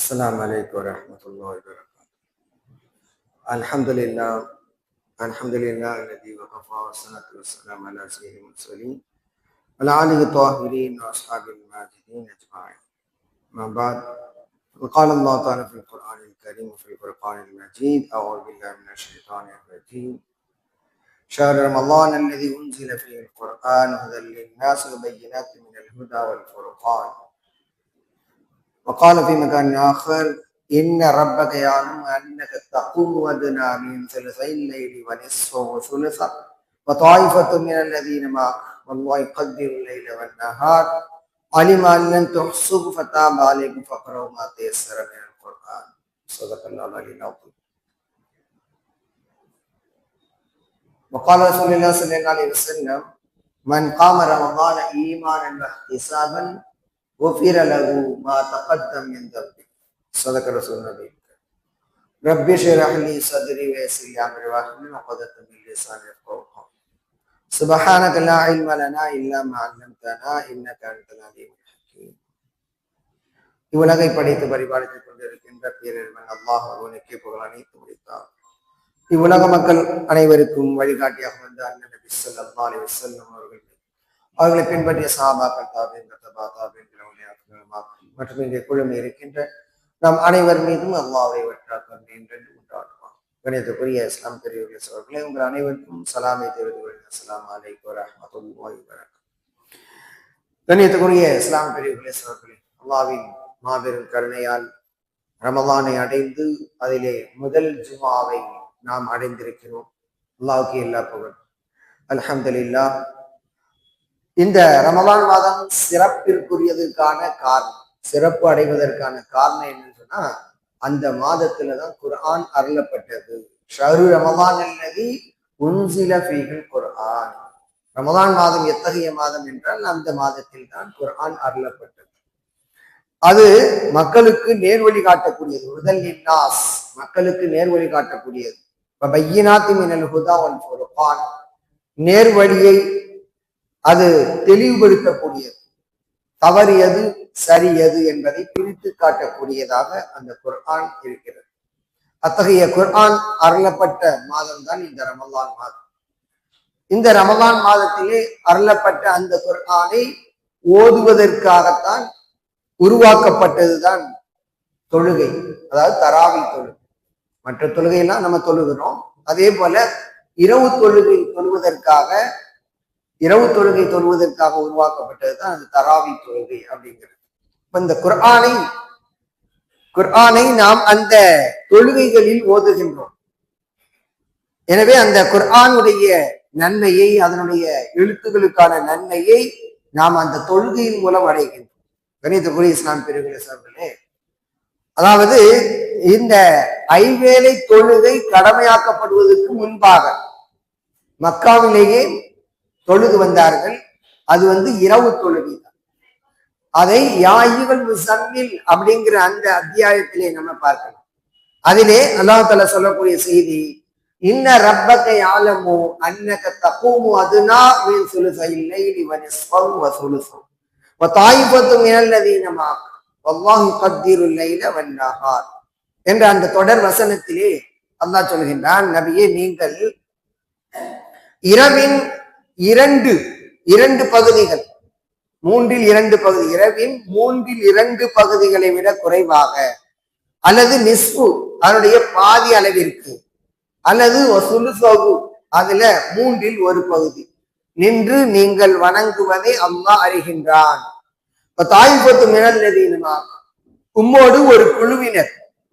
السلام عليكم ورحمة الله وبركاته. الحمد لله الذي وكفى والصلاة والسلام على سيد المرسلين وعلى آله الطاهرين وأصحابه الماجدين أجمعين. ما بعد، وقال الله تعالى في القرآن الكريم وفي الفرقان المجيد: أعوذ بالله من الشيطان الرجيم. شهر رمضان الذي أنزل فيه القرآن هدى للناس وبينات من الهدى والفرقان. وقال في مكان آخر: إن ربك يعلم أنك تقوم أدنى من ثلثي الليل ونصفه وثلثه وطائفة من الذين معك والله يقدر الليل والنهار علم أن لن تحصوا فتاب عليكم فاقرؤوا ما تيسر من القرآن. صدق الله العلي العظيم. وقال رسول الله صلى الله عليه وسلم: من قام رمضان إيمانا واحتسابا غفر له ما تقدم من ذنبه. صدق رسول الله. رب اشرح لي صدري ويسر لي امري واحلل عقدة من لساني يفقهوا قولي. سبحانك لا علم لنا الا ما علمتنا انك انت العليم الحكيم. இவ்வுலகை படைத்து பரிபாலித்துக் கொண்டிருக்கின்ற பேரின்பன் அல்லாஹ் ஒருவனுக்கே புகழ் அனைத்து முடித்தார். இவ்வுலக மக்கள் அனைவருக்கும் வழிகாட்டியாக வந்த அண்ணன் நபி ஸல்லல்லாஹு அலைஹி வஸல்லம் அவர்களை பின்பற்றிய சஹாபாக்கள், தாபீன்கள், மற்றும் இங்கே குழுமி இருக்கின்ற நம் அனைவர் மீதும் அல்லாஹ்வை வற்றாக்கம் என்றென்று உண்டாடுவான். கணியத்துக்குரிய இஸ்லாம் பெரியவர்களே சகோதரர்களே, உங்கள் அனைவருக்கும் சலாமை தெரிவித்துக் அஸ்ஸலாமு அலைக்கும் வரஹ்மத்துல்லாஹி வபரகாத்துஹு. கணியத்துக்குரிய இஸ்லாம் பெரியவர்களே சகோதரர்களே, அல்லாஹ்வின் மாபெரும் கருணையால் ரமலானை அடைந்து அதிலே முதல் ஜுமாவை நாம் அடைந்திருக்கிறோம். அல்லாஹ்வுக்கு எல்லா புகழும். அல்ஹம்துலில்லாஹ். இந்த ரமலான் மாதம் சிறப்பிற்குரியதுக்கான காரணம், சிறப்பு அடைவதற்கான காரணம் என்னன்னு சொன்னா, அந்த மாதத்துலதான் குர்ஆன் அருளப்பட்டது. ஷஹ்ரு ரமலான் அல்லதி உன்சில ஃபீஹில் குர்ஆன். ரமலான் மாதம் எத்தகைய மாதம் என்றால் அந்த மாதத்தில் தான் குர்ஆன் அருளப்பட்டது. அது மக்களுக்கு நேர்வழி காட்டக்கூடியது. ஹுதல் லின்னாஸ், மக்களுக்கு நேர்வழி காட்டக்கூடியது. பையினாத்தி மினல் ஹுதா வல் ஃபுர்கான், நேர்வழியை அது தெளிவுபடுத்தக்கூடியது. தவறு எது சரி எது என்பதை பிரித்து காட்டக்கூடியதாக அந்த குர்ஆன் இருக்கிறது. அத்தகைய குர்ஆன் அருளப்பட்ட மாதம் தான் இந்த ரமலான் மாதம். இந்த ரமலான் மாதத்திலே அருளப்பட்ட அந்த குர்ஆனை ஓதுவதற்காகத்தான் உருவாக்கப்பட்டதுதான் தொழுகை, அதாவது தராவி தொழுகை. மற்ற தொழுகையெல்லாம் நம்ம தொழுகிறோம். அதே போல இரவு தொழுகை தொழுவதற்காக உருவாக்கப்பட்டதுதான் அந்த தராவி தொழுகை அப்படிங்கிறது. இப்ப இந்த குர்ஆனை நாம் அந்த தொழுகைகளில் ஓதுகின்றோம். எனவே அந்த குர்ஆனுடைய நன்மையை, அதனுடைய எழுத்துக்களுக்கான நன்மையை நாம் அந்த தொழுகையின் மூலம் அடைகின்றோம். கணிதக்குரிய இஸ்லாம் பெரியவர்களே சகோதரர்களே, அதாவது இந்த ஐவேளை தொழுகை கடமையாக்கப்படுவதற்கு முன்பாக மக்காவிலேயே தொழுது வந்தார்கள். அது இரவு தொழுகை தான். அதை யாயுகள் முஸம்மில் அப்படிங்கிற அந்த அத்தியாயத்திலே நம்ம பார்க்கலாம். அதிலே அல்லாஹ் தஆலா சொல்லக்கூடிய செய்தி: இன்ன ரப்பக யஅலமு அன்னக தகூமு அதுனா மின் சுலுஸைல் லைலி வ நிஸ்ஃபஹு வ சுலுஸஹு வ தாயிஃபத்து மினல் லதீன மஅக வல்லாஹு யக்திருல் லைல வன் நஹார் என்ற அந்த தொடர் வசனத்திலே அல்லாஹ் சொல்கின்றான், நபியே, நீங்கள் இரவின் இரண்டு பகுதிகள், இரவின் மூன்றில் இரண்டு பகுதிகளை விட குறைவாக, அல்லது நிஸ்பு அதனுடைய பாதி அளவிற்கு, அல்லது சுலுஸஹு அதுல மூன்றில் ஒரு பகுதி நின்று நீங்கள் வணங்குவதை அல்லாஹ் அறிகின்றான். தாயிஃபத்து மினல் லதீன மஅக,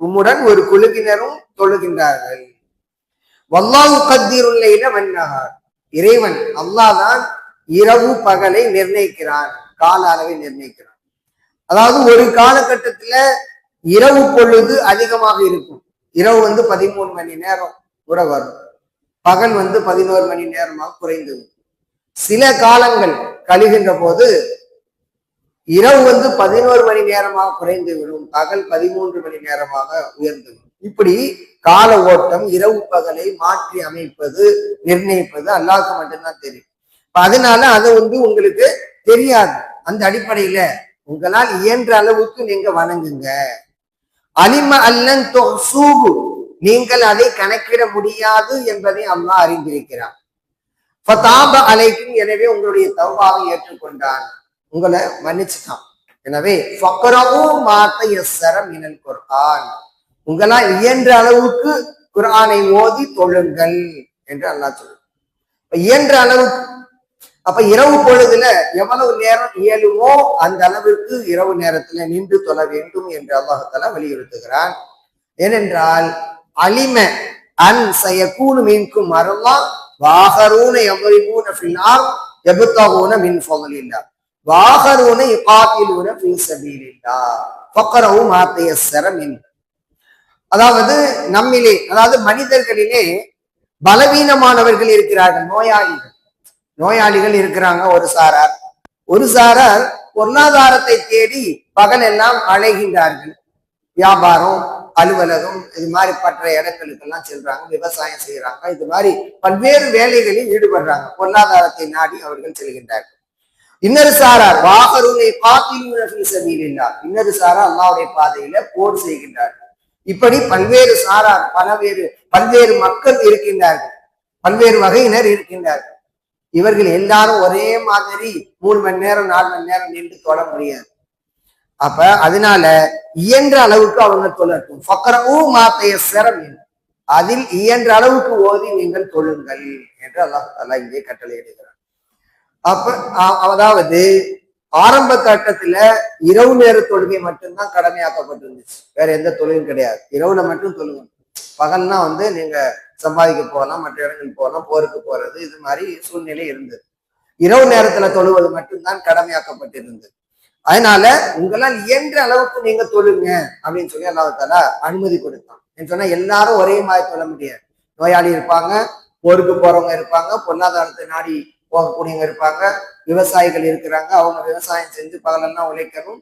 உம்முடன் ஒரு குழுவினரும் தொழுகின்றார்கள். வல்லாஹு யக்திருல் லைல வன் நஹார், இறைவன் அல்லாஹ் தான் இரவு பகலை நிர்ணயிக்கிறான், கால அளவை நிர்ணயிக்கிறான். அதாவது ஒரு காலகட்டத்துல இரவு பொழுது அதிகமாக இருக்கும். இரவு 13 மணி நேரம் கூட வரும். பகல் 11 மணி நேரமாக குறைந்தது. சில காலங்கள் கழிகின்ற போது இரவு 11 மணி நேரமாக குறைந்து விடும், பகல் 13 மணி நேரமாக உயர்ந்து விடும். இப்படி கால ஓட்டம், இரவு பகலை மாற்றி அமைப்பது, நிர்ணயிப்பது அல்லாஹ்வுக்கு மட்டும்தான் தெரியும். அதனால அது உங்களுக்கு தெரியாது. அந்த அடிப்படையில உங்களால் இயன்ற அளவுக்கு நீங்க வணங்குங்க. அலிம அல்லன் துஹ்சூஹு, நீங்கள் அதை கணக்கிட முடியாது என்பதை அல்லாஹ் அறிந்திருக்கிறான். ஃபதாப அலைக்கும், எனவே உங்களுடைய தௌபாவை ஏற்றுக்கொண்டான், உங்களை மன்னிச்சுட்டான். எனவே ஃபக்ரஊ மா தயஸ்ஸர மினல் குர்ஆன், உங்களால் இயன்ற அளவுக்கு குர்ஆனை ஓதி தொழுங்கள் என்று அல்லாஹ் சொல்லுங்க. இயன்ற அளவுக்கு, அப்ப இரவு பொழுதுல எவ்வளவு நேரம் இயலுமோ அந்த அளவுக்கு இரவு நேரத்துல நின்று தொழ வேண்டும் என்று அல்லாஹ் தஆலா வலியுறுத்துகிறான். ஏனென்றால் அலிம அன் சயகூனு மின்கும் மர்லா வாஹரூன யضربون في الارض يبتغون من فضل الله வாஹரூன யுகாத்திலூன ஃபீ சபீலில்லாஹ் ஃபக்ரஊ மா தயஸ்ஸர மின். அதாவது நம்மிலே, அதாவது மனிதர்களிலே பலவீனமானவர்கள் இருக்கிறார்கள், நோயாளிகள் இருக்கிறாங்க. ஒரு சாரார் பொருளாதாரத்தை தேடி பகல் எல்லாம் அலைகின்றார்கள். வியாபாரம், அலுவலகம், இது மாதிரி பற்ற இடங்களுக்கெல்லாம் செல்றாங்க, விவசாயம் செய்யறாங்க, இது மாதிரி பல்வேறு வேலைகளில் ஈடுபடுறாங்க. பொருளாதாரத்தை நாடி அவர்கள் செல்கின்றார்கள். இன்னொரு சாரார் வாகருனை பாத்திலூன, இன்னொரு சாரார் அல்லாஹ்வுடைய பாதையில போர் செய்கின்றார்கள். இப்படி பல்வேறு சாரார், பல்வேறு மக்கள் இருக்கின்றார்கள், பல்வேறு வகையினர் இருக்கின்றார்கள். இவர்கள் எல்லாரும் ஒரே மாதிரி 3 மணி நேரம் 4 மணி நேரம் நின்று தொழ முடியாது. அப்ப அதனால இயன்ற அளவுக்கு அவங்க தொழட்டும். ஃபக்ரஊ மா தயஸ்ஸர மின், அதில் இயன்ற அளவுக்கு ஓதி நீங்கள் தொழுங்கள் என்று அல்லாஹ் தஆலா இங்கே கட்டளையிடுகிறார். அப்ப அதாவது ஆரம்ப கட்டத்துல இரவு நேர தொழுகை மட்டும்தான் கடமையாக்கப்பட்டிருந்துச்சு, வேற எந்த தொழுகையும் கிடையாது. இரவுல மட்டும் தொழுகணும். பகல்னா நீங்க சம்பாதிக்க போகலாம், மற்ற இடங்களுக்கு போகலாம், போருக்கு போறது, இது மாதிரி சூழ்நிலை இருந்தது. இரவு நேரத்துல தொழுவது மட்டும்தான் கடமையாக்கப்பட்டிருந்தது. அதனால உங்களால் இயன்ற அளவுக்கு நீங்க தொழுங்க அப்படின்னு சொல்லி அல்லாஹ் தஆலா அனுமதி கொடுத்தான். சொன்னா எல்லாரும் ஒரே மாதிரி தொழ முடியாது. நோயாளி இருப்பாங்க, போருக்கு போறவங்க இருப்பாங்க, பொருளாதாரத்தை நாடி போகக்கூடியவங்க இருப்பாங்க, விவசாயிகள் இருக்கிறாங்க, அவங்க விவசாயம் செஞ்சு பகலெல்லாம் உழைக்கணும்.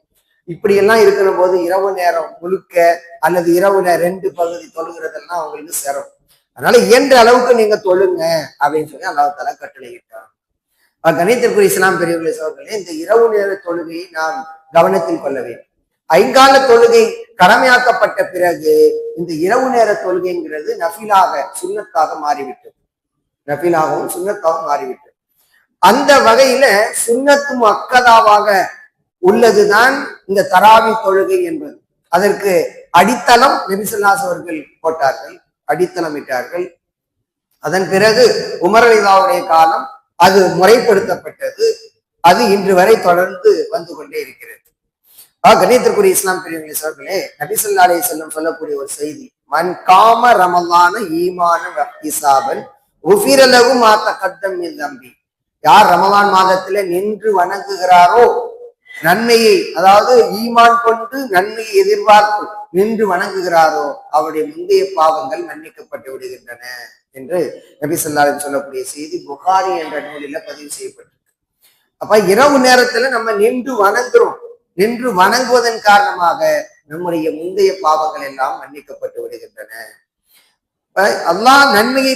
இப்படி எல்லாம் இருக்கிற போது இரவு நேரம் முழுக்க அல்லது இரவுல 2 பகுதி தொழுகிறதெல்லாம் அவங்களுக்கு சிரமம். அதனால இயன்ற அளவுக்கு நீங்க தொழுங்க அப்படின்னு சொல்லி அல்லாஹ் தஆலா கட்டளையிட்டார். கணிதத்திற்குரிய இஸ்லாம் பெரியவர்களே சகோதரர்களே, இந்த இரவு நேர தொழுகையை நாம் கவனத்தில் கொள்ள வேண்டும். ஐங்கால தொழுகை கடமையாக்கப்பட்ட பிறகு இந்த இரவு நேர தொழுகைங்கிறது நஃபிலாக, சுன்னத்தாக மாறிவிட்டது. நஃபிலாகவும் சுன்னத்தாகவும் மாறிவிட்டது. அந்த வகையில சுன்னத்தும் அக்கதாவாக உள்ளதுதான் இந்த தராவி தொழுகை என்பது. அதற்கு அடித்தளம் நபி ஸல்லல்லாஹு அவர்கள் போட்டார்கள், அடித்தளமிட்டார்கள். அதன் பிறகு உமர் ரலியல்லாஹுடைய காலம் அது முறைப்படுத்தப்பட்டது. அது இன்று வரை தொடர்ந்து வந்து கொண்டே இருக்கிறது. கணிதத்திற்குரிய இஸ்லாம் பெரியவர்களே சகோதரர்களே, நபி ஸல்லல்லாஹு அலைஹி வஸல்லம் சொல்லக்கூடிய ஒரு செய்தி, மன் காம ரமலான ஈமானன் வஹ்திசாபன் உஃபிர லஹு மா தகத்தம் மின் தம்பி, யார் ரமலான் மாதத்துல நின்று வணங்குகிறாரோ, நன்மையை, அதாவது ஈமான் கொண்டு நன்மையை எதிர்பார்த்து நின்று வணங்குகிறாரோ, அவருடைய முந்தைய பாவங்கள் மன்னிக்கப்பட்டு விடுகின்றன என்று நபி ஸல்லல்லாஹு அலைஹி வஸல்லம் சொல்லக்கூடிய செய்தி புகாரி என்ற நூலில பதிவு செய்யப்பட்டிருக்கு. அப்ப இரவு நேரத்துல நம்ம நின்று வணங்குறோம். நின்று வணங்குவதன் காரணமாக நம்முடைய முந்தைய பாவங்கள் எல்லாம் மன்னிக்கப்பட்டு விடுகின்றன. அல்லாஹ் நன்மையை